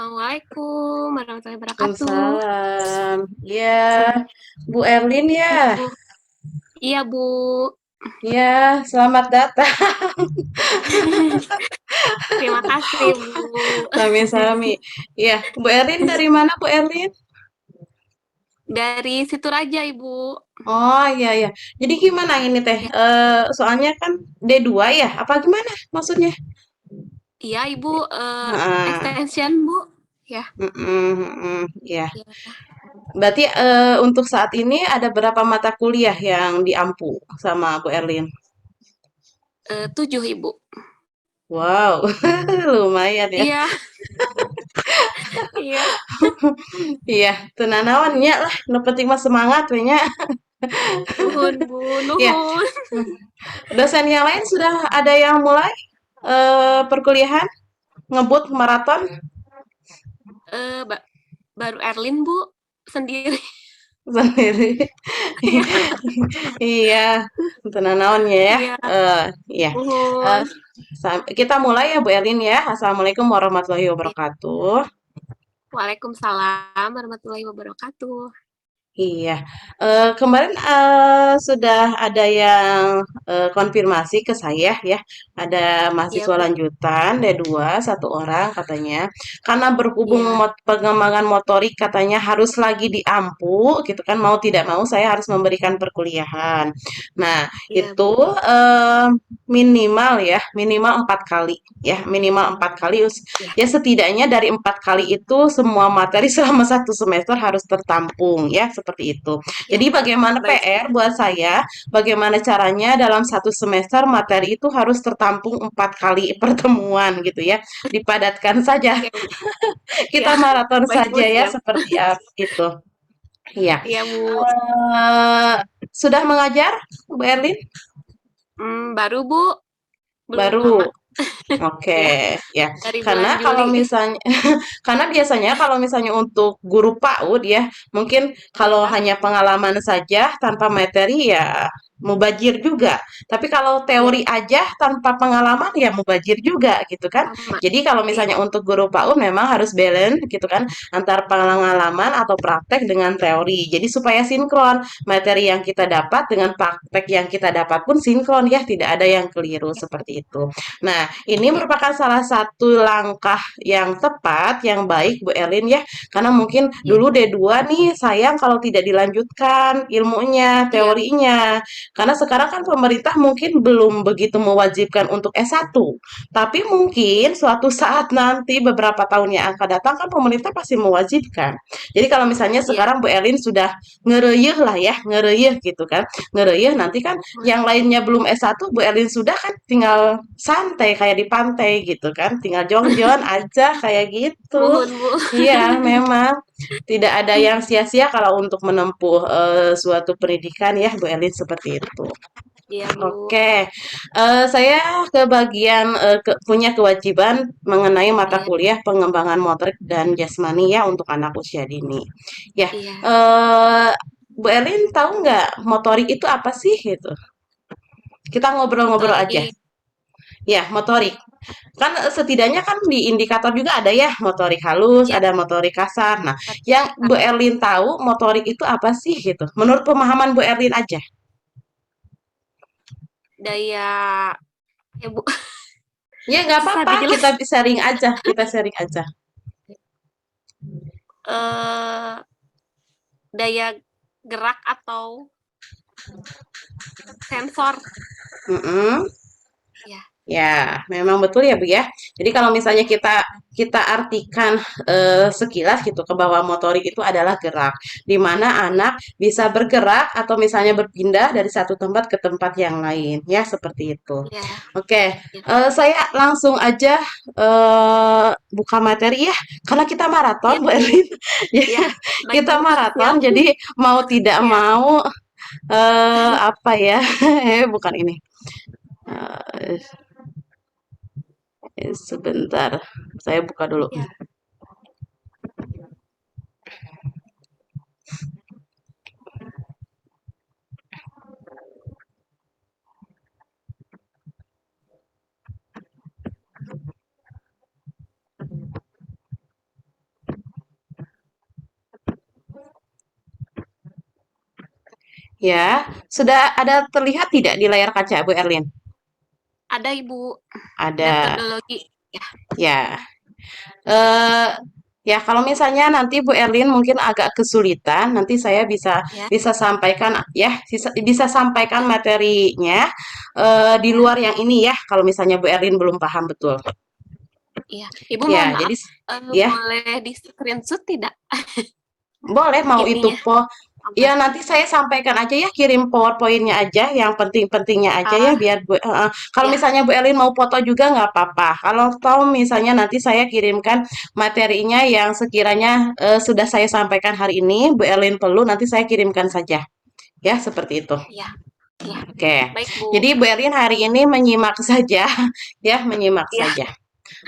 Assalamualaikum warahmatullahi wabarakatuh. Waalaikumsalam. Ya, Selamat Bu Erlin ya. Bu. Iya, Bu. Ya, selamat datang. Terima kasih, Bu. Sami-sami. Ya, Bu Erlin dari mana Bu Erlin? Dari Situraja, Ibu. Oh, iya ya. Jadi gimana ini teh? Ya. Soalnya kan D2 ya? Apa gimana maksudnya? Iya, Ibu. Heeh. Extension, Bu. Ya. Ya. Ya. Berarti untuk saat ini ada berapa mata kuliah yang diampu sama Bu Erlin? 7, Ibu. Wow, lumayan ya. Iya, iya. Iya, tenanawan nya lah, nu penting mah semangat we nya. Nuhun, Bu. Iya, Nuhun. dosen yang lain sudah ada yang mulai perkuliahan ngebut maraton Eh, ba- Baru Erlin, Bu. Sendiri. sendiri. Iya, Iya, tenanawannya ya. iya. Iya. Eh, Nuhun. kita mulai ya Bu Erlin ya. Assalamualaikum warahmatullahi Iya. wabarakatuh. Waalaikumsalam warahmatullahi wabarakatuh. Iya, kemarin, sudah ada yang, konfirmasi ke saya ya, ada Iya, mahasiswa Bu. lanjutan D2 1 orang katanya, karena berhubung Iya, pengembangan motorik katanya harus lagi diampu gitu kan, mau tidak mau saya harus memberikan perkuliahan. Nah, iya, itu, Bu. minimal ya, minimal 4 kali ya, minimal 4 kali Iya, ya setidaknya dari 4 kali itu semua materi selama 1 semester harus tertampung ya, seperti itu. iya. Jadi bagaimana Baik, Bu. PR buat saya, bagaimana caranya dalam 1 semester materi itu harus tertampung 4 kali pertemuan gitu ya. Dipadatkan saja, Oke, Bu. Ya, kita maraton baik Bu, saja ya siap. seperti itu. Iya. Iya Bu. Sudah mengajar Bu Erlin? Baru Bu, belum lama. Baru. Oke, Ya, ya. dari bulan Karena kalau Juli. misalnya, karena biasanya kalau misalnya untuk guru PAUD ya, mungkin kalau Ya, hanya pengalaman saja tanpa materi ya mubazir juga. Tapi kalau ya, teori aja tanpa pengalaman ya mubazir juga gitu kan. sama. Jadi kalau Iya, misalnya untuk guru PAUD memang harus balance gitu kan antara pengalaman atau praktek dengan teori. Jadi supaya sinkron materi yang kita dapat dengan praktek yang kita dapat pun sinkron ya, tidak ada yang keliru ya, seperti itu. Nah, ini ya, merupakan salah satu langkah yang tepat, yang baik Bu Elin ya, karena mungkin iya, dulu D2 nih sayang kalau tidak dilanjutkan ilmunya, iya, teorinya. Karena sekarang kan pemerintah mungkin belum begitu mewajibkan untuk S1. Tapi mungkin iya, suatu saat nanti beberapa tahun yang akan datang kan pemerintah pasti mewajibkan. Jadi kalau misalnya iya. sekarang Bu Elin sudah ngereyeh lah ya, ngereyeh gitu kan. Ngereyeh nanti kan yang lainnya belum S1, Bu Elin sudah kan tinggal santai kayak di pantai gitu kan, tinggal jongjon aja kayak gitu. Mohon Bu. Iya, memang tidak ada yang sia-sia kalau untuk menempuh suatu pendidikan ya, Bu Elin seperti itu. Iya Bu. Oke, saya ke bagian punya kewajiban mengenai mata Iya, kuliah pengembangan motorik dan jasmani ya untuk anak usia dini. Ya, iya. eh, Bu Elin tahu nggak motorik itu apa sih gitu? Kita ngobrol-ngobrol aja. Motorik. Ya, motorik. Kan setidaknya kan di indikator juga ada ya, motorik halus, Ya, ada motorik kasar. Nah, yang Bu Erlin tahu motorik itu apa sih gitu? Menurut pemahaman Bu Erlin aja. daya ya Bu. Ya nggak Susah apa-apa, kita dijelas. sharing aja, kita sharing aja. Eh, Daya gerak atau sensor. Mm-mm. Ya, Ya, memang betul ya Bu ya. Jadi kalau misalnya ya, kita artikan sekilas gitu ke bawah motorik itu adalah gerak, di mana ya, anak bisa bergerak atau misalnya berpindah dari satu tempat ke tempat yang lain, ya seperti itu. ya, Oke, ya, saya langsung aja buka materi ya, karena kita ya maraton Bu Bu. Erlin. Ya, Ya, baik kita Bu. maraton, Siap. jadi mau tidak Ya, mau apa ya? Bukan ini. Eh, sebentar, saya buka dulu. ya. Ya, sudah ada terlihat tidak di layar kaca Bu Erlin? Ada Ibu, Ada, metodologi. Ya, ya. eh ya, kalau misalnya nanti Bu Erlin mungkin agak kesulitan, nanti saya bisa ya, bisa sampaikan ya, bisa sampaikan ya, materinya di ya, luar yang ini ya, kalau misalnya Bu Erlin belum paham betul. iya. Ibu mohon Ya, jadi maaf, ya boleh di-screenshot tidak boleh mau itu ininya, ya gambar? nanti saya sampaikan aja ya, kirim PowerPoint-nya aja, yang penting-pentingnya aja ya, Ah, biar kalau ya, misalnya Bu Elin mau foto juga nggak apa-apa. Kalau tahu misalnya nanti saya kirimkan materinya yang sekiranya sudah saya sampaikan hari ini, Bu Elin perlu nanti saya kirimkan saja. Ya, seperti itu. ya, ya. Oke. Baik, Bu. Jadi Bu Elin hari ini menyimak saja, ya, menyimak Ya, saja.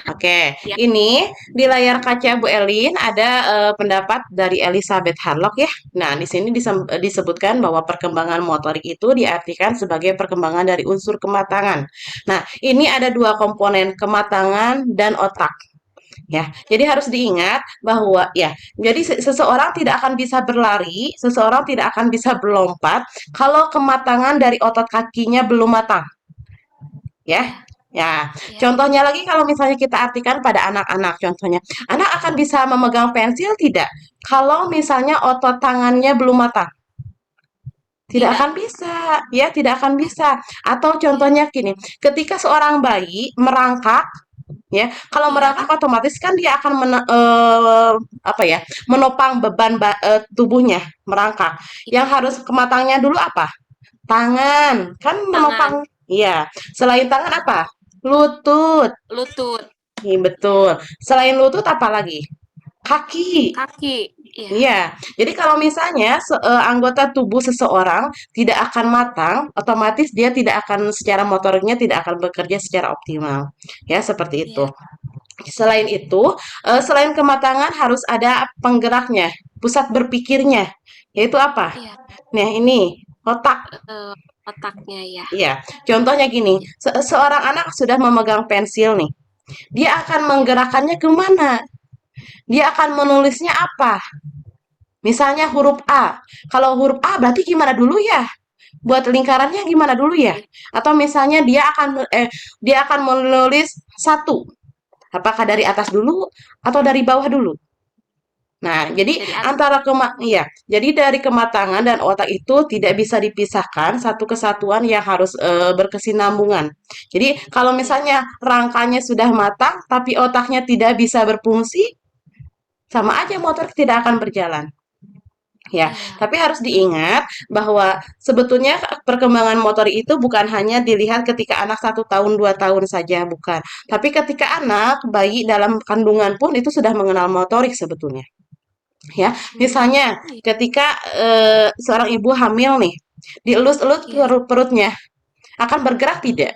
Oke, ya, ini di layar kaca Bu Elin ada pendapat dari Elizabeth Harlock ya. Nah, di sini disebutkan bahwa perkembangan motorik itu diartikan sebagai perkembangan dari unsur kematangan. Nah, ini ada dua komponen, kematangan dan otak. Ya, jadi harus diingat bahwa ya, jadi seseorang tidak akan bisa berlari, seseorang tidak akan bisa berlompat kalau kematangan dari otot kakinya belum matang. Ya, ya, ya. ya. Contohnya lagi kalau misalnya kita artikan pada anak-anak, contohnya, anak akan bisa memegang pensil tidak? Kalau misalnya otot tangannya belum matang, tidak Tidak. akan bisa, ya, tidak akan Ya, bisa. Atau ya, contohnya gini, ketika seorang bayi merangkak, ya, kalau ya, merangkak otomatis kan dia akan apa ya, menopang beban tubuhnya merangkak. Yang iya. harus kematangnya dulu apa? Tangan, kan Tangan, menopang. Iya, selain tangan apa? Lutut. lutut, Iya, betul. Selain lutut apa lagi? Kaki. kaki. Iya, Iya. Jadi kalau misalnya anggota tubuh seseorang tidak akan matang, otomatis dia tidak akan secara motoriknya tidak akan bekerja secara optimal. Ya, seperti itu. iya, Selain itu, selain kematangan harus ada penggeraknya, pusat berpikirnya. Yaitu apa? iya. Nah, ini otak. eh, Otaknya ya. Iya, contohnya gini, Iya, seorang anak sudah memegang pensil nih, dia akan menggerakkannya kemana? Dia akan menulisnya apa? Misalnya huruf A. Kalau huruf A berarti gimana dulu ya? Buat lingkarannya gimana dulu ya? iya. Atau misalnya dia akan menulis satu. Apakah dari atas dulu atau dari bawah dulu? Nah, jadi Dari atas. iya, jadi dari kematangan dan otak itu tidak bisa dipisahkan satu kesatuan yang harus berkesinambungan. Jadi kalau Iya, misalnya rangkanya sudah matang tapi otaknya tidak bisa berfungsi, sama aja motor tidak akan berjalan. Ya, iya. tapi harus Baik. diingat bahwa sebetulnya perkembangan motor itu bukan hanya dilihat ketika anak 1 tahun 2 tahun saja, bukan. Tapi ketika anak bayi dalam kandungan pun itu sudah mengenal motorik sebetulnya. Ya, misalnya Iya, ketika seorang ibu hamil nih, dielus-elus iya. perutnya, akan bergerak tidak?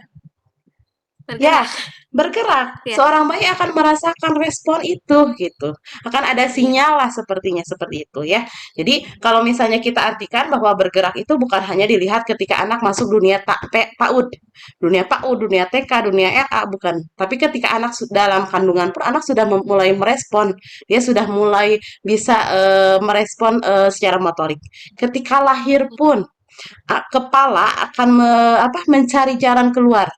Ya, Bergerak. bergerak. Ya, Seorang bayi akan merasakan respon itu gitu. Akan ada iya. sinyal lah sepertinya seperti itu ya. Jadi kalau misalnya kita artikan bahwa bergerak itu bukan hanya dilihat ketika anak masuk dunia PAUD, dunia PAUD, dunia TK, dunia RA bukan. Tapi ketika anak dalam kandungan pun anak sudah mulai merespon. Dia sudah mulai bisa merespon secara motorik. Ketika lahir pun kepala akan mencari jalan keluar.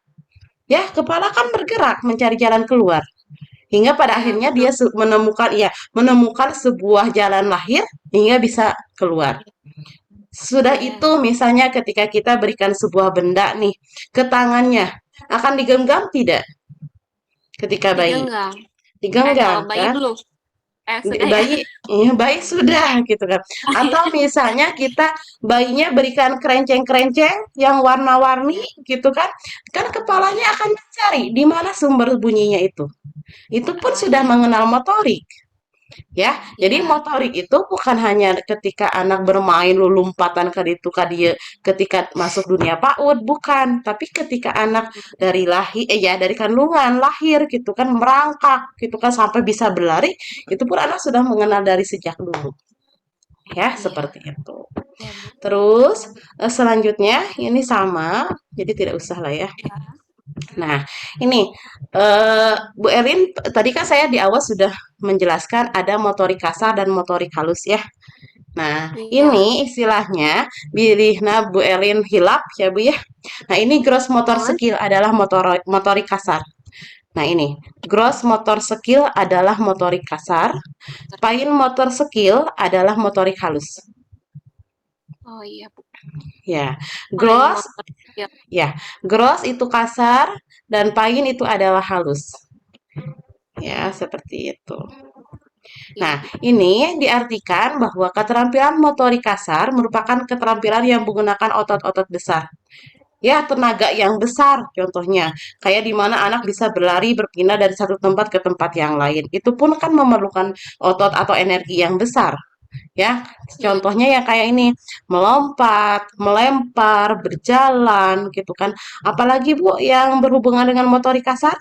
Ya, kepala kan bergerak mencari jalan keluar. Hingga pada Iya, akhirnya betul. dia menemukan sebuah jalan lahir hingga bisa keluar. Sudah itu Iya. misalnya ketika kita berikan sebuah benda nih ke tangannya, akan digenggam tidak ketika bayi? Digenggam. Kalau Digenggam bayi kan? belum. Sudah ya. Bayi ya, bayi sudah gitu kan. Atau misalnya kita bayinya berikan kerenceng-kerenceng yang warna-warni Iya. gitu kan. Kan kepalanya Iya. akan mencari di mana sumber bunyinya itu. Itu pun Oh sudah iya. mengenal motorik, ya. Jadi Iya. motorik itu bukan hanya ketika anak bermain lompatan ke itu ke dia ketika masuk dunia PAUD, bukan. Tapi ketika anak dari lahir ya dari kandungan lahir gitu kan merangkak gitu kan sampai bisa berlari, itu pun anak sudah mengenal dari sejak dulu. Ya, Iya. seperti itu. Ya, Bu. Terus selanjutnya ini sama, jadi tidak usah lah ya. Ya. Nah, ini Bu Erin, tadi kan saya di awal sudah menjelaskan ada motorik kasar dan motorik halus ya. Nah, Iya. ini istilahnya bilihna Bu Elin hilap ya Bu ya. Nah, ini gross motor Mohon. skill adalah motorik kasar. Nah, ini gross motor skill adalah motorik kasar, fine motor skill adalah motorik halus. Oh iya, Bu. Ya, Fine gross motor skill. ya, gross itu kasar dan fine itu adalah halus. Ya, seperti itu. Iya, Nah, Bu. ini diartikan bahwa keterampilan motorik kasar merupakan keterampilan yang menggunakan otot-otot besar. Ya, tenaga yang besar contohnya. Kayak di mana anak bisa berlari, berpindah dari satu tempat ke tempat yang lain. Itu pun kan memerlukan otot atau energi yang besar. Ya, Iya, contohnya yang kayak ini, melompat, melempar, berjalan gitu kan. Apalagi Bu yang berhubungan dengan motorik kasar?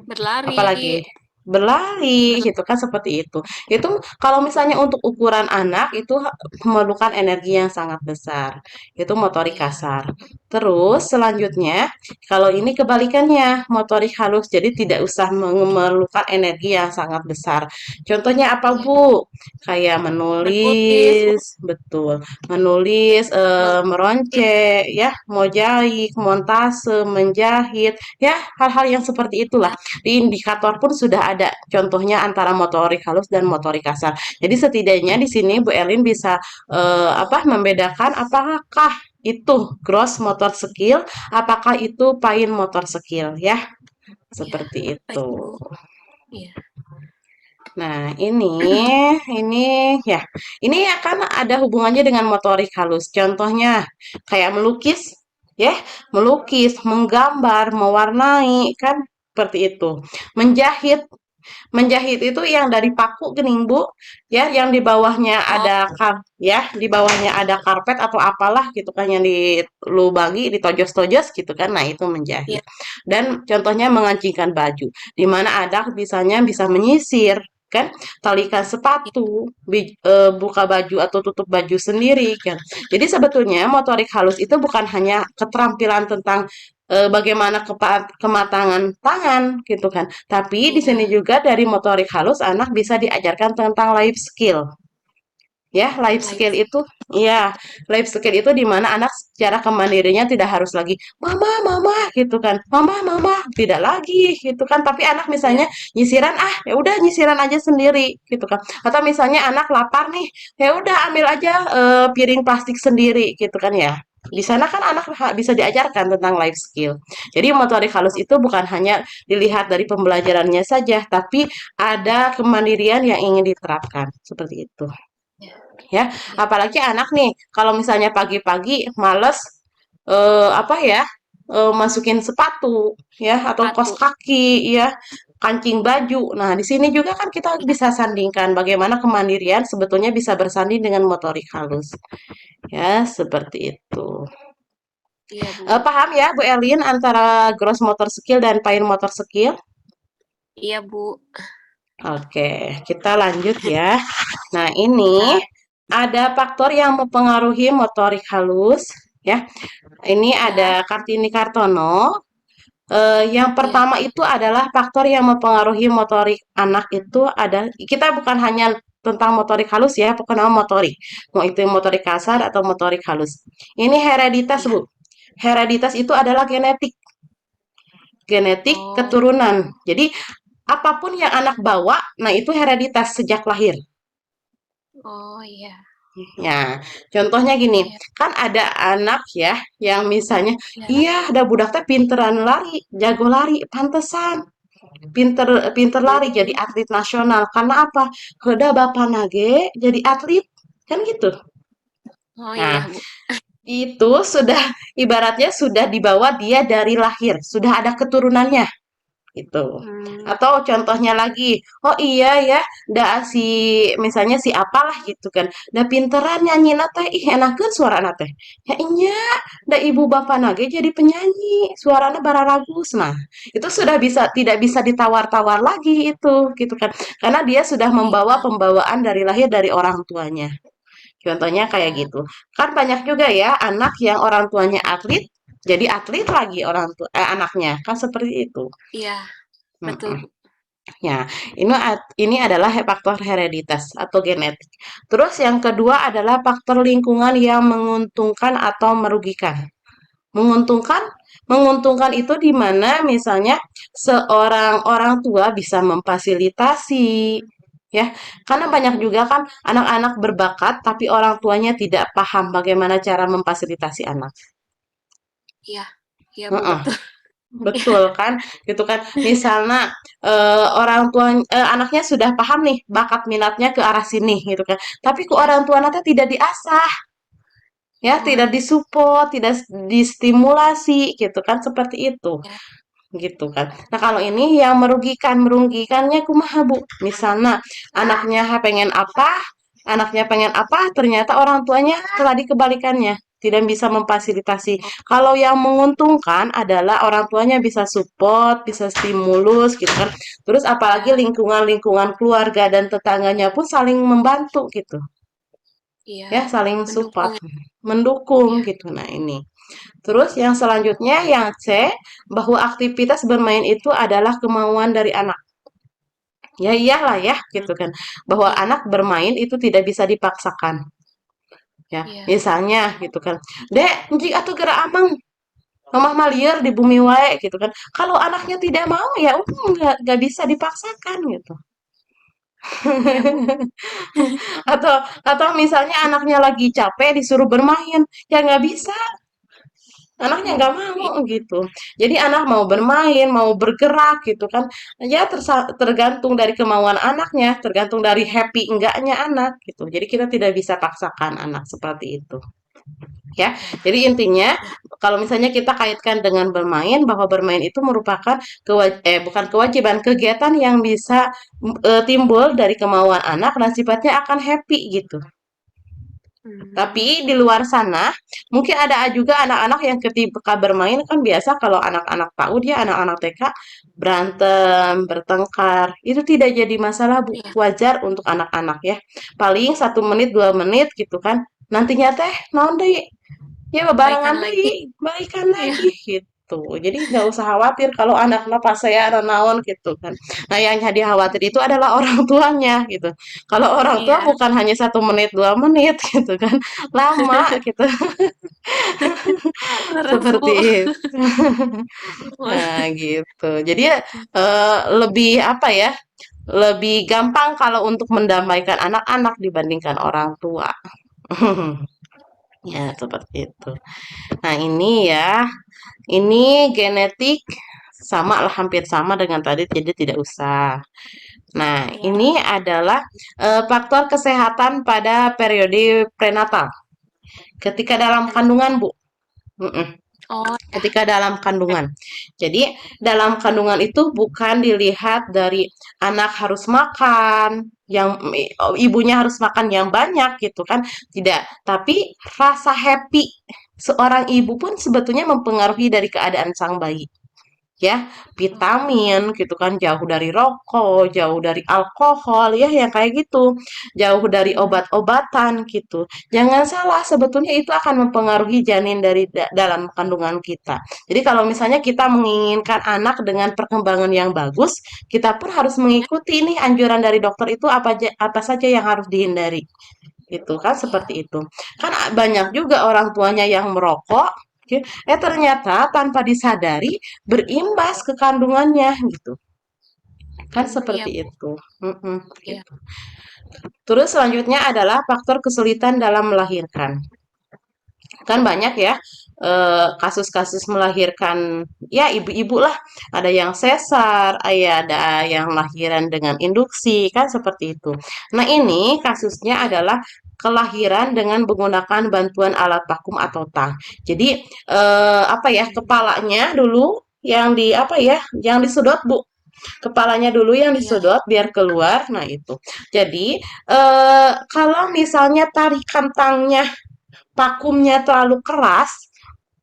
berlari. Apalagi berlari Ber gitu kan seperti itu. Itu kalau misalnya untuk ukuran anak itu memerlukan energi yang sangat besar. Itu motorik iya, kasar. Terus selanjutnya kalau ini kebalikannya, motorik halus. Jadi tidak usah memerlukan energi yang sangat besar. Contohnya apa, iya. Bu? Kayak Menulis, menulis, betul. Menulis, melukis. meronceng, ya, mau jahit, montase, menjahit, ya, hal-hal yang seperti itulah. Iya, Di indikator pun sudah ada contohnya antara motorik halus dan motorik kasar. Jadi setidaknya di sini Bu Elin bisa membedakan apakah itu gross motor skill, apakah itu fine motor skill ya. iya. Seperti Baik, itu. Bu. Iya, Nah, ini ya. Ini akan ada hubungannya dengan motorik halus. Contohnya kayak melukis, ya, melukis, menggambar, mewarnai, kan seperti itu. Menjahit, menjahit itu yang dari paku gening Bu, ya, yang di bawahnya oh, ada ya, di bawahnya ada karpet atau apalah gitu kan yang dilubangi, ditojos-tojos gitu kan. Nah, itu iya, menjahit. Dan contohnya mengancingkan baju, di mana ada misalnya bisa menyisir kan, talikan iya, sepatu, buka baju atau tutup baju sendiri kan. Jadi sebetulnya motorik halus itu bukan hanya keterampilan tentang bagaimana kematangan tangan gitu kan. Tapi di sini iya. juga dari motorik halus anak bisa diajarkan tentang life skill. Ya, life Life skill itu, ya, life skill itu di mana anak secara kemandirinya tidak harus lagi mama, mama gitu kan. Mama, mama, tidak lagi gitu kan. Tapi anak iya, misalnya nyisiran ya udah nyisiran aja sendiri gitu kan. Atau misalnya anak lapar nih, ya udah ambil aja piring plastik sendiri gitu kan ya. Di iya. sana kan anak bisa diajarkan tentang life skill. Jadi motorik halus itu bukan hanya dilihat dari pembelajarannya saja, tapi ada kemandirian yang ingin diterapkan. Seperti itu. Iya, Ya, iya. apalagi anak nih, kalau misalnya pagi-pagi males masukin sepatu ya atau kos Sepatu. kaki ya, kancing baju. Nah, di sini juga kan kita Iya, bisa sandingkan bagaimana kemandirian sebetulnya bisa bersanding dengan motorik halus. Ya, seperti itu. iya, Bu. Paham ya, Bu Elin, antara gross motor skill dan fine motor skill? Iya, Bu. Oke, kita lanjut ya. Nah, ini Ya, ada faktor yang mempengaruhi motorik halus, ya. Ini ada ya, Kartini Kartono. Yang iya. pertama itu adalah faktor yang mempengaruhi motorik anak itu ada kita bukan hanya tentang motorik halus ya, pokoknya motorik. Mau itu motorik kasar Iya, atau motorik halus. Ini hereditas, iya. Bu. Hereditas itu adalah genetik, genetik Oh, keturunan. Jadi apapun yang anak bawa, nah itu hereditas sejak lahir. oh iya, Ya, contohnya gini, iya, kan ada anak ya yang misalnya, iya, iya ada budak teh pinteran lari, jago lari, pantesan pinter pinter lari jadi hmm, atlet nasional. Karena apa? Heuda bapak nage jadi atlet, kan gitu. oh Nah, iya, Bu. itu sudah ibaratnya sudah dibawa dia dari lahir, sudah ada keturunannya. Itu. Hmm, Atau contohnya lagi, oh iya ya, si misalnya si apalah gitu kan, da pinteran nyanyi teh, ih enakeun suarana teh. Ya inya, da ibu bapak nage jadi penyanyi, suaranya bararagus. Nah, itu sudah bisa tidak bisa ditawar-tawar lagi itu gitu kan. Karena dia sudah membawa iya, pembawaan dari lahir dari orang tuanya. Contohnya kayak iya, gitu. Kan banyak juga ya anak yang orang tuanya atlet, jadi atlet lagi anaknya. Kan seperti itu. iya, betul, Mm-mm. Bu. Ya, ini adalah faktor hereditas atau genetik. Terus yang kedua adalah faktor lingkungan yang menguntungkan atau merugikan. Menguntungkan, menguntungkan itu di mana misalnya seorang orang tua bisa memfasilitasi, ya. Karena banyak juga kan anak-anak berbakat tapi orang tuanya tidak paham bagaimana cara memfasilitasi anak. Iya. Iya, Bu, Heeh. betul. Betul kan, gitu kan. Misalnya orang tua anaknya sudah paham nih bakat minatnya ke arah sini gitu kan. Tapi ke Iya. orang tua nanti tidak diasah, ya, Oh, tidak disupport, tidak distimulasi gitu kan seperti itu. iya. Gitu kan. Nah, kalau ini yang merugikannya kumaha, Bu? Misalnya anaknya pengen apa, ternyata orang tuanya telah dikebalikannya, tidak bisa memfasilitasi. Oh, Kalau yang menguntungkan adalah orang tuanya bisa support, bisa stimulus gitu kan. Terus apalagi iya. lingkungan-lingkungan keluarga dan tetangganya pun saling membantu gitu. Iya. Ya, saling support, Mendukung. mendukung Iya. gitu. Nah, ini. Terus yang selanjutnya yang C, bahwa aktivitas bermain itu adalah kemauan dari anak. Ya iyalah ya Hmm, gitu kan. Bahwa iya. anak bermain itu tidak bisa dipaksakan. Ya, Iya. misalnya gitu kan. Dek, njik atuh gerak amang. Mamah mah liar di bumi wae gitu kan. Kalau anaknya tidak mau ya udah nggak bisa dipaksakan gitu. Iya, Bu. atau misalnya anaknya lagi capek disuruh bermain, ya nggak bisa. Anaknya nggak mau Iya. gitu. Jadi anak mau Iya. bermain, mau bergerak gitu kan. Ya tergantung dari kemauan anaknya, tergantung dari happy enggaknya anak gitu. Jadi kita tidak bisa paksakan anak seperti itu. Ya. Jadi intinya Iya. kalau misalnya kita kaitkan dengan bermain bahwa bermain itu merupakan bukan kewajiban, kegiatan yang bisa timbul dari kemauan anak dan sifatnya akan happy gitu. Hmm, Tapi di luar sana, mungkin ada juga anak-anak yang ketika bermain kan biasa kalau anak-anak PAUD ya, anak-anak TK berantem, bertengkar. Itu tidak jadi masalah, Bu. iya. Wajar untuk anak-anak ya. Paling 1 menit, 2 menit gitu kan. Nantinya teh naon deui? Ya Baikan barengan lagi. deui, balikan Iya. lagi gitu. Jadi nggak usah khawatir kalau anaknya pas saya naon gitu kan. Nah yang jadi khawatir itu adalah orang tuanya gitu. Kalau orang tua Iya. bukan hanya 1 menit 2 menit gitu kan, lama gitu Leres, seperti Bu. itu. Nah gitu. Jadi ya lebih apa ya? Lebih gampang kalau untuk mendamaikan anak-anak dibandingkan orang tua. Ya seperti itu. Nah ini ya. Ini genetik sama lah hampir sama dengan tadi jadi tidak usah. Nah, Iya. ini adalah faktor kesehatan pada periode prenatal ketika dalam kandungan, Bu. Mm-mm. Oh, ya. Ketika dalam kandungan. Jadi, dalam kandungan itu bukan dilihat dari anak harus makan, yang ibunya harus makan yang banyak gitu kan. Tidak, tapi rasa happy seorang ibu pun sebetulnya mempengaruhi dari keadaan sang bayi. Ya, Oh, vitamin gitu kan, jauh dari rokok, jauh dari alkohol ya yang kayak gitu, jauh dari iya. obat-obatan gitu. Jangan salah, sebetulnya itu akan mempengaruhi janin dari dalam kandungan kita. Jadi kalau misalnya kita menginginkan anak dengan perkembangan yang bagus, kita pun harus Iya. mengikuti ini anjuran dari dokter itu apa saja yang harus dihindari. Itu kan Iya. seperti itu. Kan banyak juga orang tuanya yang merokok, oke, ternyata tanpa disadari berimbas ke kandungannya gitu. Kan Iya, seperti Bu. itu. Mm-mm, Iya. gitu. Terus selanjutnya adalah faktor kesulitan dalam melahirkan. Kan banyak ya kasus-kasus melahirkan ya ibu-ibu lah. Ada yang sesar, ada yang lahiran dengan induksi, kan seperti itu. Nah ini kasusnya Iya. adalah kelahiran dengan menggunakan bantuan alat vakum atau tang. Jadi apa ya Hmm, kepalanya dulu yang di apa ya yang disedot Bu, kepalanya dulu yang iya. disedot biar keluar. Nah itu. Jadi kalau misalnya tarikan tangnya vakumnya terlalu keras,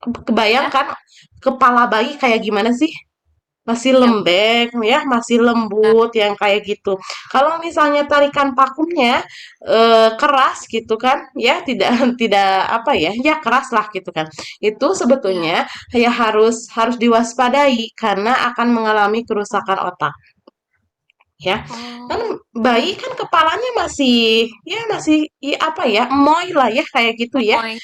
Iya. kebayangkan kepala bayi kayak gimana sih? Masih Iya, Bu. lembek ya, masih Nah, lembut yang kayak gitu. Kalau misalnya tarikan vakumnya keras gitu kan, ya tidak tidak apa ya, ya keras lah gitu kan. Itu iya. sebetulnya ya harus harus diwaspadai karena akan mengalami kerusakan Oh, otak. ya. Kan Oh, bayi kan kepalanya masih ya masih ya apa ya, emoy lah ya kayak gitu ya. gemoy.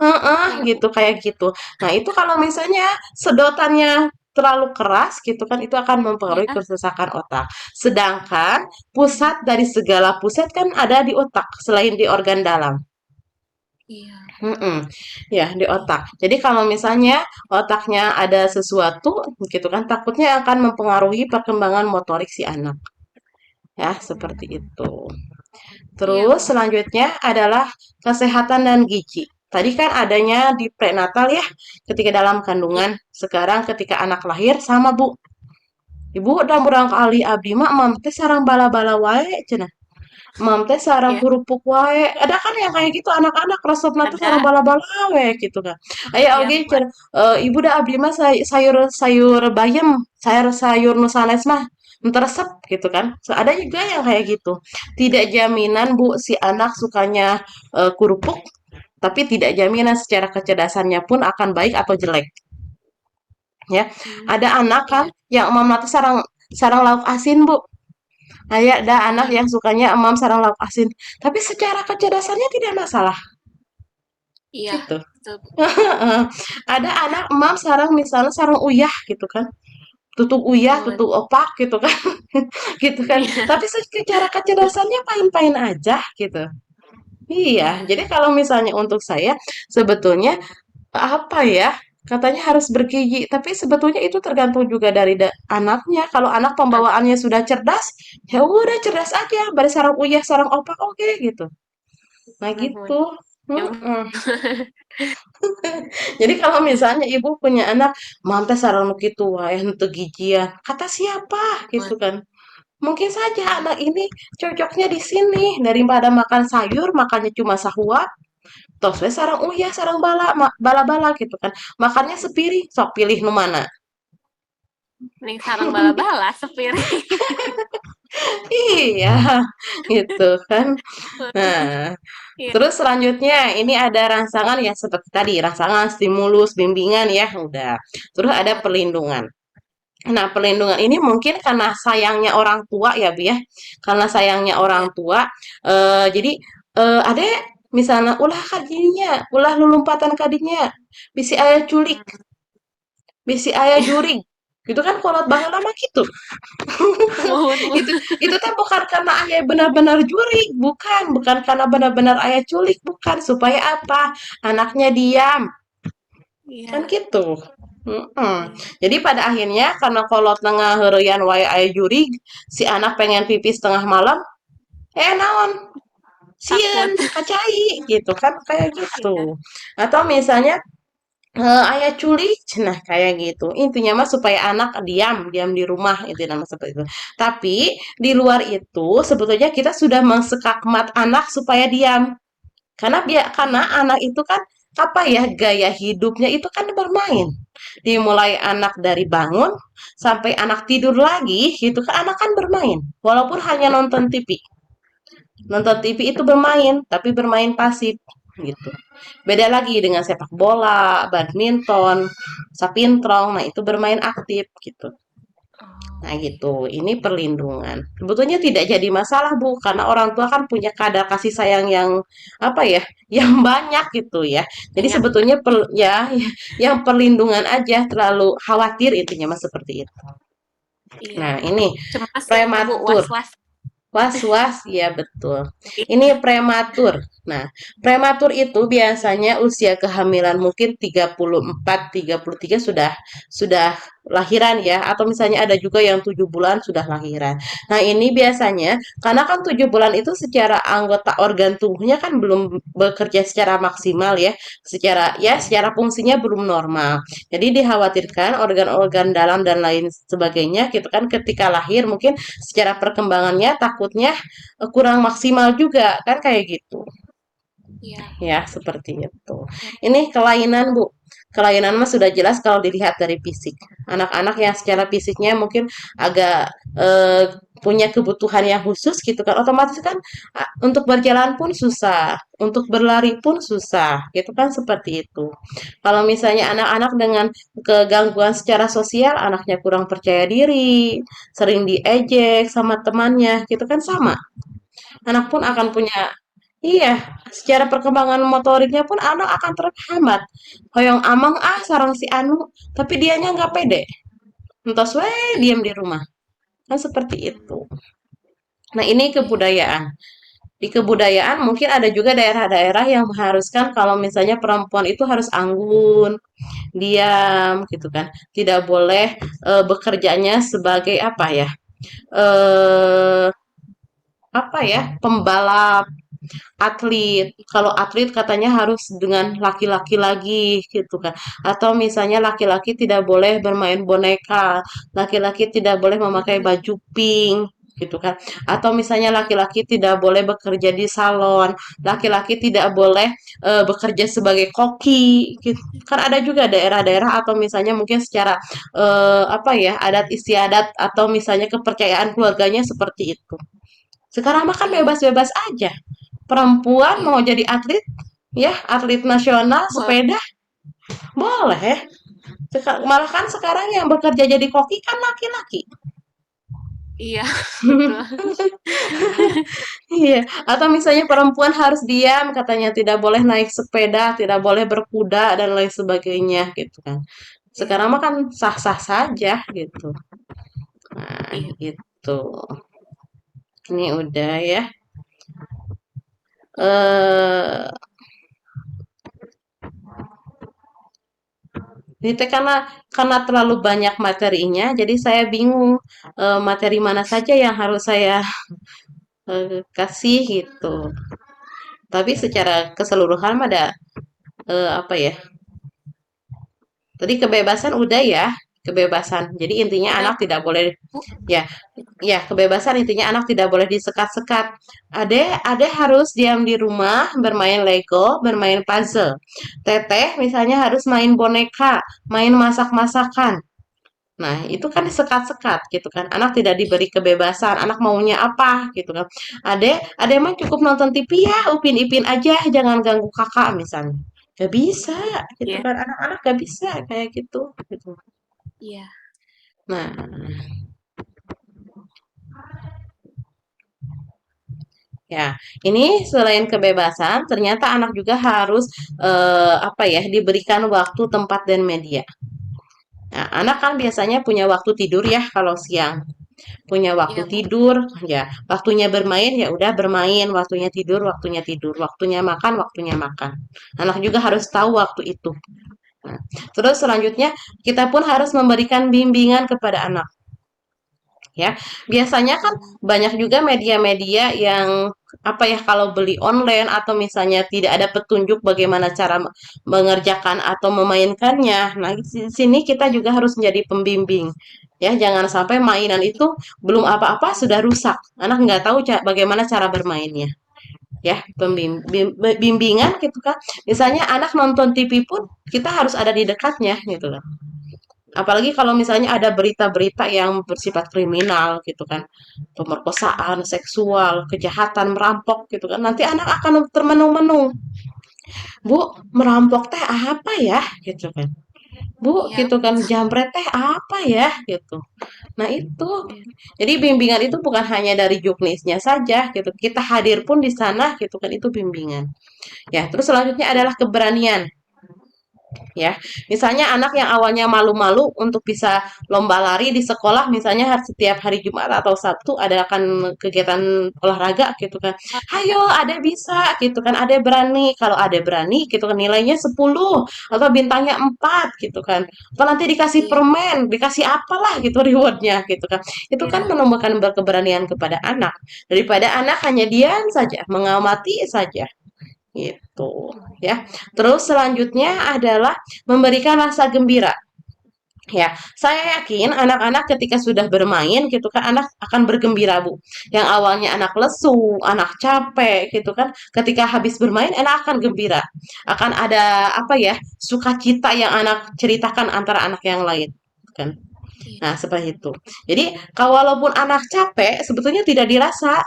Heeh, Iya, gitu kayak gitu. Nah, itu kalau misalnya sedotannya terlalu keras gitu kan itu akan mempengaruhi iya, kerusakan otak. Sedangkan pusat dari segala pusat kan ada di otak selain di organ dalam. iya, Mhm, ya di iya. otak. Jadi kalau misalnya otaknya ada sesuatu gitu kan takutnya akan mempengaruhi perkembangan motorik si anak. Ya, seperti Hmm, itu. iya, Terus Bu. selanjutnya adalah kesehatan dan gizi. Tadi kan adanya di prenatal ya, ketika dalam Iya, kandungan. Sekarang ketika anak lahir sama Bu. Ibu udah barangkali abdi mah mam teh sarang bala-bala wae cenah. Mam teh sarang iya. kerupuk wae. Ada kan yang kayak gitu anak-anak resepna teh sarang Ada. bala-bala wae gitu kan. Aya Iya, oge Bu. cenah, ibu da abdi mah sayur bayam, sayur nu sanes mah teu resep gitu kan. Ada juga yang kayak gitu. Tidak jaminan Bu si anak sukanya kerupuk, tapi tidak jaminan secara kecerdasannya pun akan baik atau jelek ya. Hmm, Ada anak kan iya, yang emam nanti sarang sarang lauk asin Bu. Ada anak iya, yang sukanya emam sarang lauk asin, tapi secara kecerdasannya tidak masalah iya. gitu. Betul, Bu. Ada anak emam sarang misalnya sarang uyah gitu kan, tutuk uyah, Oh, tutuk opak gitu kan, gitu kan. iya, Tapi secara kecerdasannya pain-pain aja gitu. Iya, iya. jadi kalau misalnya untuk saya sebetulnya apa ya, katanya harus bergizi, tapi sebetulnya itu tergantung juga dari anaknya. Kalau anak pembawaannya sudah cerdas, ya udah cerdas aja, bari sarang uyah, sarang opak oke gitu. Nah Ampun. gitu. Ya, Mm-mm. Jadi kalau misalnya ibu punya anak, mantes sarang nu kitu wae henteu gijian. Kata siapa gitu ampun. kan. Mungkin saja Iya, anak ini cocoknya di sini daripada makan sayur makannya cuma sahuat. Tos we sarang uyah, sarang bala-bala gitu kan. Makannya sepiring, sok pilih nu mana. mending sarang bala-bala sepiring. Iya, gitu kan. Nah, Iya, terus selanjutnya ini ada rangsangan ya seperti tadi, rangsangan, stimulus, bimbingan ya, udah. Terus ada perlindungan. Nah, perlindungan ini mungkin karena sayangnya orang tua ya, Bu ya. Karena sayangnya orang iya, tua, jadi ade misalnya ulah kadinya, ulah lulumpatan kadinya, bisi aya culik, hmm, bisi aya jurig. Gitu kan kolot baheula mah gitu. mohon, Bu. Itu teh bukan karena ayah benar-benar juri, bukan karena benar-benar ayah culik, bukan supaya apa? Anaknya diam, kan Iya, gitu. Mm-mm. iya, Jadi pada akhirnya karena kolot tengah heureuyan wae aya juri, si anak pengen pipis tengah malam, naon? Sieun, takut. kacai gitu kan kayak gitu. Iya, Atau misalnya aya culik, cenah kayak gitu. Intinya mah supaya anak diam, diam di rumah itu nama seperti itu. Tapi di luar itu sebetulnya kita sudah mengsekakmat anak supaya diam. Karena iya, anak itu kan apa ya gaya hidupnya itu kan bermain. Dimulai anak dari bangun sampai anak tidur lagi, gitu kan anak kan bermain. Walaupun hanya nonton TV. Nonton TV itu bermain, tapi bermain pasif gitu. Beda lagi dengan sepak bola, badminton, sapintrong, nah itu bermain aktif gitu. oh, Nah gitu, ini perlindungan. Sebetulnya tidak jadi masalah Bu, karena orang tua kan punya kadar kasih sayang yang apa ya, yang banyak gitu ya. Jadi banyak, sebetulnya ya, yang perlindungan aja terlalu khawatir intinya mas seperti itu. iya. Nah ini Cemas ya, Bu, prematur. was-was. Was-was, ya betul. Iya, Ini prematur. Nah, prematur itu biasanya usia kehamilan mungkin 34, 33 sudah lahiran ya, atau misalnya ada juga yang 7 bulan sudah lahiran. Nah, ini biasanya karena kan 7 bulan itu secara anggota organ tubuhnya kan belum bekerja secara maksimal ya, secara fungsinya belum normal. Jadi dikhawatirkan organ-organ dalam dan lain sebagainya gitu kan ketika lahir mungkin secara perkembangannya takutnya kurang maksimal juga kan kayak gitu iya, ya seperti itu. Ini kelainan Bu, kelainan mah sudah jelas kalau dilihat dari fisik anak-anak yang secara fisiknya mungkin agak punya kebutuhan yang khusus gitu kan, otomatis kan untuk berjalan pun susah, untuk berlari pun susah, gitu kan seperti itu. Kalau misalnya Iya. anak-anak dengan kegangguan secara sosial, anaknya kurang percaya diri, sering diejek sama temannya, gitu kan sama. Anak pun akan Iya. punya, iya, secara perkembangan motoriknya pun anak akan terhambat. Hoyong amang sarang si anu, tapi dianya nggak pede. Entos we Iya. diam di rumah. Kan seperti itu. Nah, ini Iya. kebudayaan. Di kebudayaan mungkin ada juga daerah-daerah yang mengharuskan kalau misalnya perempuan itu harus anggun, diam gitu kan. Tidak boleh bekerjanya sebagai eh apa ya? Pembalap, atlet. Kalau atlet katanya harus dengan laki-laki lagi gitu kan. Atau misalnya laki-laki tidak boleh bermain boneka, laki-laki tidak boleh memakai baju pink gitu kan. Atau misalnya laki-laki tidak boleh bekerja di salon, laki-laki tidak boleh bekerja sebagai koki gitu. Kan ada juga daerah-daerah atau misalnya mungkin secara apa ya, adat istiadat atau misalnya kepercayaan keluarganya seperti itu. Sekarang mah kan Iya. bebas-bebas aja. Perempuan Iya. mau jadi atlet, ya atlet nasional Boleh. sepeda boleh. Malah kan sekarang yang bekerja jadi koki kan laki-laki. Iya, betul. Iya, atau misalnya perempuan harus diam, katanya tidak boleh naik sepeda, tidak boleh berkuda dan lain sebagainya gitu kan. Iya. Sekarang mah kan sah-sah saja gitu. Nah, Iya. gitu. Ini udah ya. Eh Ini teh karena terlalu banyak materinya, jadi saya bingung materi mana saja yang harus saya kasih gitu. Tapi secara keseluruhan mah ada apa ya? Tadi kebebasan udah ya, kebebasan. Jadi intinya Udah, anak tidak boleh, Bu. ya, ya kebebasan intinya anak tidak boleh disekat-sekat. Ade harus diam di rumah, bermain Lego, bermain puzzle. Teteh misalnya harus main boneka, main masak-masakan. Nah, itu kan disekat-sekat gitu kan. Anak tidak Iya. diberi kebebasan, anak maunya apa gitu kan. Ade mah cukup nonton TV ya, Upin-Ipin aja, jangan ganggu kakak misalnya. Gak bisa gitu Iya. kan. Anak-anak gak bisa kayak gitu gitu. Iya. Nah, ya, ini selain kebebasan, ternyata anak juga harus apa ya, diberikan waktu, tempat dan media. Nah, anak kan biasanya punya waktu tidur ya kalau siang. Punya waktu Iya, Bu. tidur, ya waktunya bermain ya udah bermain, waktunya tidur, waktunya makan, waktunya makan. Anak juga harus tahu waktu itu. Nah, terus selanjutnya kita pun harus memberikan bimbingan kepada anak. Ya, biasanya kan banyak juga media-media yang apa ya kalau beli online atau misalnya tidak ada petunjuk bagaimana cara mengerjakan atau memainkannya. Nah, di sini kita juga harus menjadi pembimbing. Ya, jangan sampai mainan itu belum apa-apa sudah rusak. Anak nggak tahu bagaimana cara bermainnya. Ya, Iya. bimbingan gitu kan. Misalnya anak nonton TV pun kita harus ada di dekatnya gitu kan. Apalagi kalau misalnya ada berita-berita yang bersifat kriminal gitu kan, pemerkosaan, seksual, kejahatan, merampok gitu kan. Nanti anak akan termenung-menung. Bu, merampok teh apa ya? Gitu kan. Bu, Iya. gitu kan, jambret teh apa ya? Gitu. Nah itu, Iya. jadi bimbingan itu bukan hanya dari juknisnya saja gitu. Kita hadir pun di sana gitu kan, itu bimbingan. Ya, terus selanjutnya adalah keberanian. Ya, misalnya anak yang awalnya malu-malu untuk bisa lomba lari di sekolah, misalnya setiap hari Jumat atau Sabtu ada akan kegiatan olahraga gitu kan. Hayo, Olahraga. ada bisa gitu kan, ada berani. Kalau ada berani gitu kan nilainya 10 atau bintangnya 4 gitu kan. Atau nanti dikasih Iya. permen, dikasih apalah gitu rewardnya gitu kan. Itu kan Iya. menumbuhkan keberanian kepada anak daripada anak hanya diam saja, mengamati saja gitu ya. Terus selanjutnya adalah memberikan rasa gembira. Ya, saya yakin anak-anak ketika sudah bermain gitu kan anak akan bergembira, Bu. Yang awalnya anak lesu, anak capek gitu kan, ketika habis bermain anak akan gembira. Akan ada apa ya? Sukacita yang anak ceritakan antara anak yang lain, kan. Iya. Nah, seperti itu. Jadi, walaupun anak capek, sebetulnya tidak dirasa.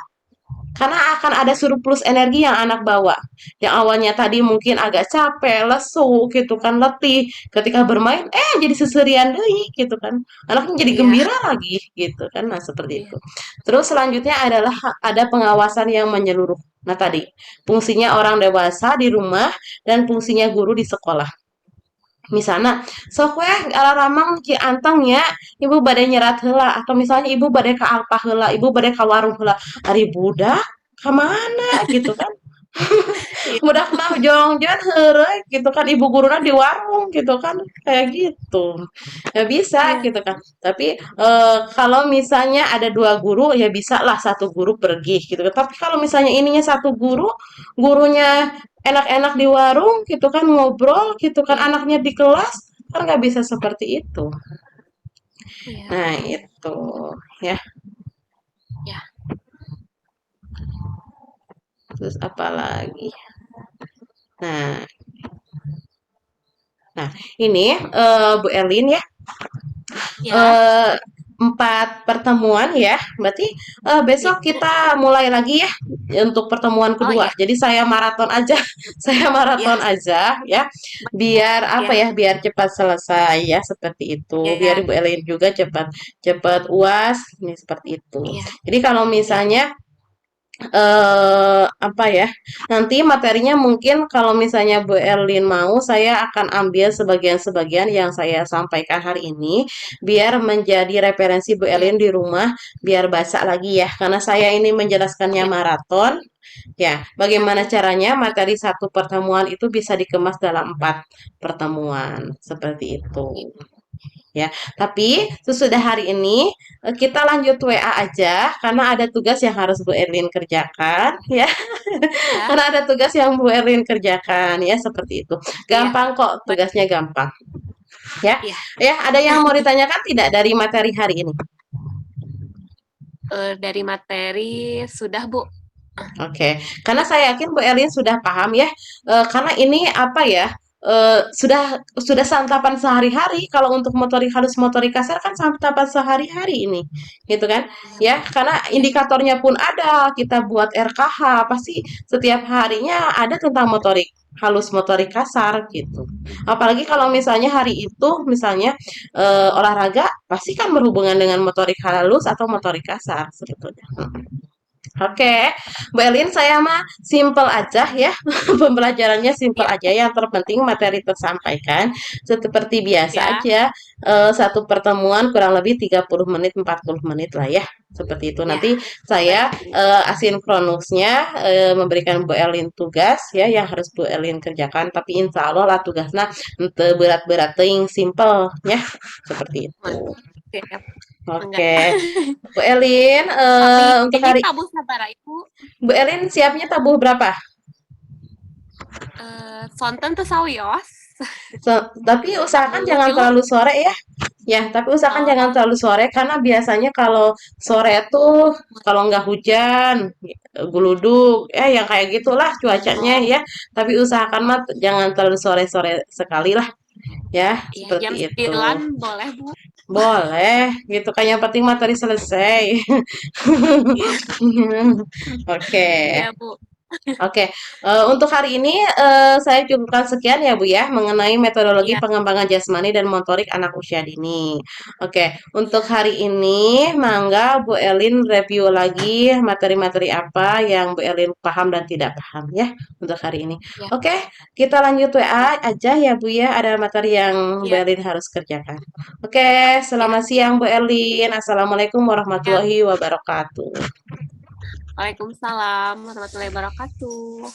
Karena akan ada surplus energi yang anak bawa. Yang awalnya tadi mungkin agak capek, lesu, gitu kan, letih. Ketika bermain, jadi seserian deui, gitu kan. Anaknya jadi Iya. gembira lagi, gitu kan. Nah, seperti Iya. itu. Terus selanjutnya adalah ada pengawasan yang menyeluruh. Nah, tadi, fungsinya orang dewasa di rumah dan fungsinya guru di sekolah. Misalnya, sok weh alamang ki anteng ya, ibu bade nyerat heula atau misalnya ibu bade ka alpah heula, ibu bade ka warung heula. Ari budak ka mana gitu kan. Iya. Budak mah jongjon heureuy gitu kan, ibu guruna di warung gitu kan, kayak gitu. Ya bisa Iya. gitu kan. Tapi kalau misalnya ada dua guru ya bisa lah satu guru pergi gitu kan. Tapi kalau misalnya ininya satu guru, gurunya enak-enak di warung gitu kan ngobrol gitu kan, Iya. anaknya di kelas kan nggak bisa seperti itu. Iya, Nah betul. itu ya. Ya. Terus apa lagi? Nah, nah ini Bu Elin ya. Ya. eh 4 pertemuan ya. Berarti Iya. besok kita mulai lagi ya untuk pertemuan Oh, kedua. iya. Jadi saya maraton aja, saya Iya. maraton aja ya. Biar apa Iya. ya? Biar cepat selesai ya seperti itu. Biar Iya. Ibu Elin juga cepat cepat UAS nih seperti itu. Iya. Jadi kalau Iya. misalnya apa ya, nanti materinya mungkin kalau misalnya Bu Erlin mau, saya akan ambil sebagian-sebagian yang saya sampaikan hari ini, biar menjadi referensi Bu Iya. Erlin di rumah, biar baca lagi ya. Karena saya ini menjelaskannya Iya. maraton, ya. Bagaimana caranya Iya. materi satu pertemuan itu bisa dikemas dalam 4 pertemuan, seperti itu. Iya. Ya, tapi sesudah hari ini kita lanjut WA aja karena ada tugas yang harus Bu Erlin kerjakan ya. Ya. Karena ada tugas yang Bu Erlin kerjakan ya seperti itu. Iya. Gampang kok, Baik. tugasnya gampang ya. Iya. Ya, ada yang mau ditanyakan tidak dari materi hari ini? Dari materi sudah, Bu. Oke, karena saya yakin Bu Erlin sudah paham ya. Karena ini apa ya? Sudah santapan sehari-hari. Kalau untuk motorik halus, motorik kasar kan santapan sehari-hari ini, gitu kan? Iya, Ya, betul. karena Iya. indikatornya pun ada. Kita buat RKH pasti setiap harinya ada tentang motorik halus, motorik kasar gitu. Apalagi kalau misalnya hari itu misalnya olahraga pasti kan berhubungan dengan motorik halus atau motorik kasar sebetulnya. Oke, Bu Elin, saya mah simple aja ya. Pembelajarannya simple Iya. aja. Yang terpenting materi tersampaikan. Seperti biasa Ya. aja. Satu pertemuan kurang lebih 30 menit, 40 menit lah ya. Seperti itu. Ya. Nanti Baik. saya asinkronusnya memberikan Bu Elin tugas ya yang harus Bu Elin kerjakan. Tapi insya Allah lah tugasnya ente berat-berat ting simple ya. Seperti itu. Siap. Enggak. Oke, Bu Elin, Tapi untuk ini hari tabu sabara Ibu. Bu Elin siapnya tabuh berapa? Sonten tuh sawios. Tapi usahakan Tabuh jangan tilu. terlalu sore ya. Ya, tapi usahakan jangan Oh, terlalu sore karena biasanya kalau sore tuh kalau nggak hujan, geluduk, yang kayak gitulah cuacanya oh, ya. Tapi usahakan mah jangan terlalu sore-sore sekali lah ya, iya, jam seperti itu. 9 boleh, Bu. Boleh, gitu kan yang penting materi selesai. Iya. Oke. Iya, Bu. Oke, untuk hari ini saya cukupkan sekian ya Bu ya mengenai metodologi Iya. pengembangan jasmani dan motorik anak usia dini. Oke, untuk Iya. hari ini mangga Bu Elin review lagi materi-materi apa yang Bu Elin paham dan tidak paham ya untuk hari ini. Iya. Oke, kita lanjut Iya. WA aja ya Bu ya, ada materi yang Bu Iya. Elin harus kerjakan. Oke, Iya. selamat siang Bu Elin. Assalamualaikum Iya. warahmatullahi wabarakatuh. Waalaikumsalam warahmatullahi wabarakatuh.